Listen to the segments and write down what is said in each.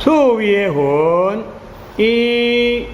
处曰魂，一。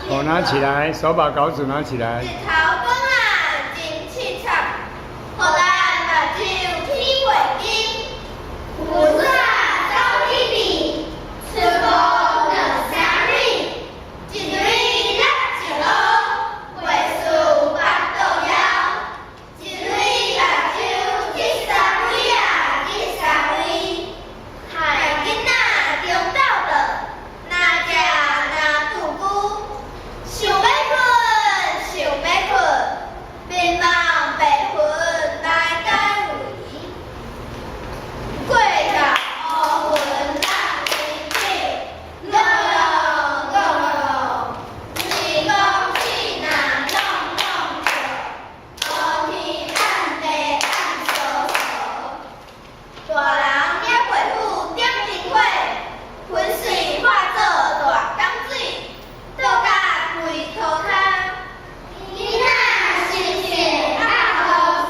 手拿起来，手把稿纸拿起来。日头光啊，真清澈，互咱目睭天过金，有煞走一里，出国两城里，一蕊落一路，月事八道遥，一蕊目睭去三位啊，去三位，害囡仔中斗的，哪只哪不辜。 想要困，想要困，面望白云来解围。过到乌云来天际，落落落落，日光起那long long着，乌天暗地暗飕飕。大人也袂赴点灯火，粉水化作大江水，倒甲规涂骹。 囡仔新鲜爱好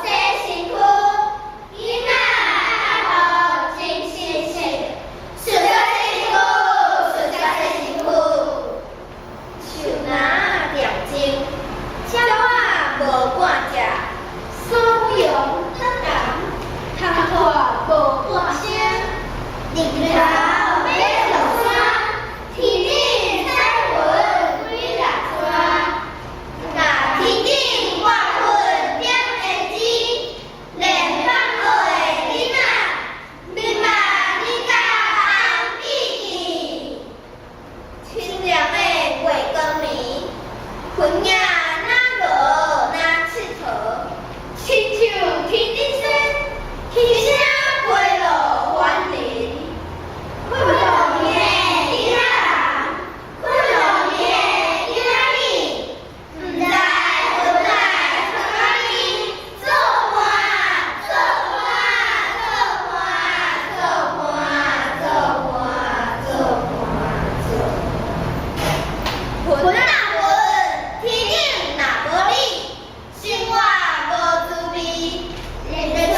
洗身躯，囡仔爱好真新鲜，顺着洗身躯，顺着洗身躯。手拿点睛，鸟仔无半只，所用很淡，通看无半声。日头要落山，天顶彩云几粒川。 那天顶挂云点下枝，连放学的囡仔，面目你甲红记记。清凉的月光暝，云影哪落哪佚佗，亲像天顶星，天声飞落凡人。困落眠的囡仔人，困落眠的囡仔你。 不知何在从哪里做伴，做伴，做伴，做伴，做伴，做伴，做伴。云啊云，天顶若无你，生活无滋味。日出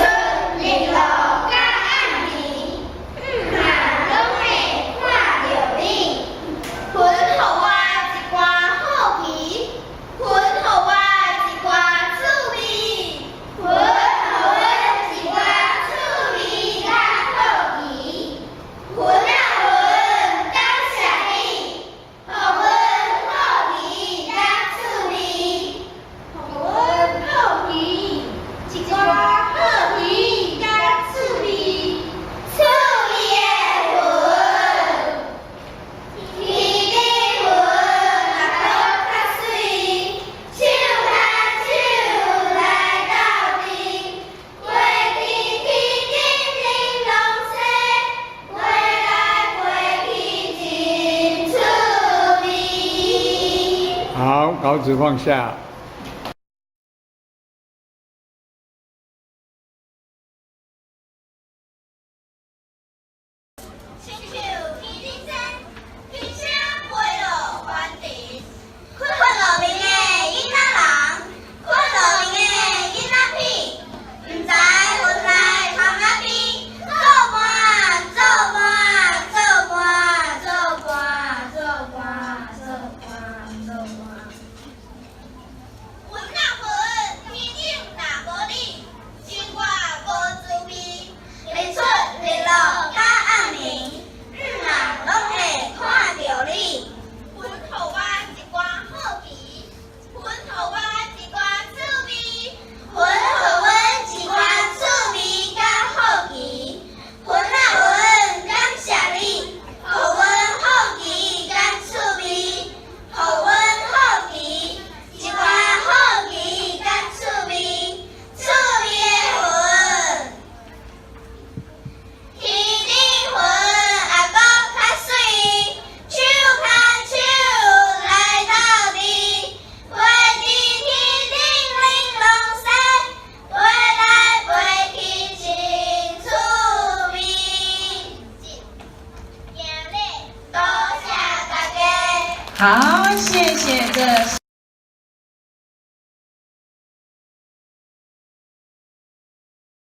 日落甲暗暝，拢会看着你。云互我一挂好奇。 云互我一挂趣味，云互我一挂趣味甲好奇。云啊云，感谢你，互阮好奇甲趣味，互阮好奇一挂好奇甲趣味，趣味的云。 天顶云若落较水，手牵手来斗阵。月天天顶玲珑星，飞来飞去真趣味。好，稿纸放下。亲像天顶星，天声飞落凡尘。困落眠的囡仔人，困落眠的囡仔屁，不知云来从哪边，做伴，做伴，做伴，做伴，做伴，做伴，做伴。好，谢谢各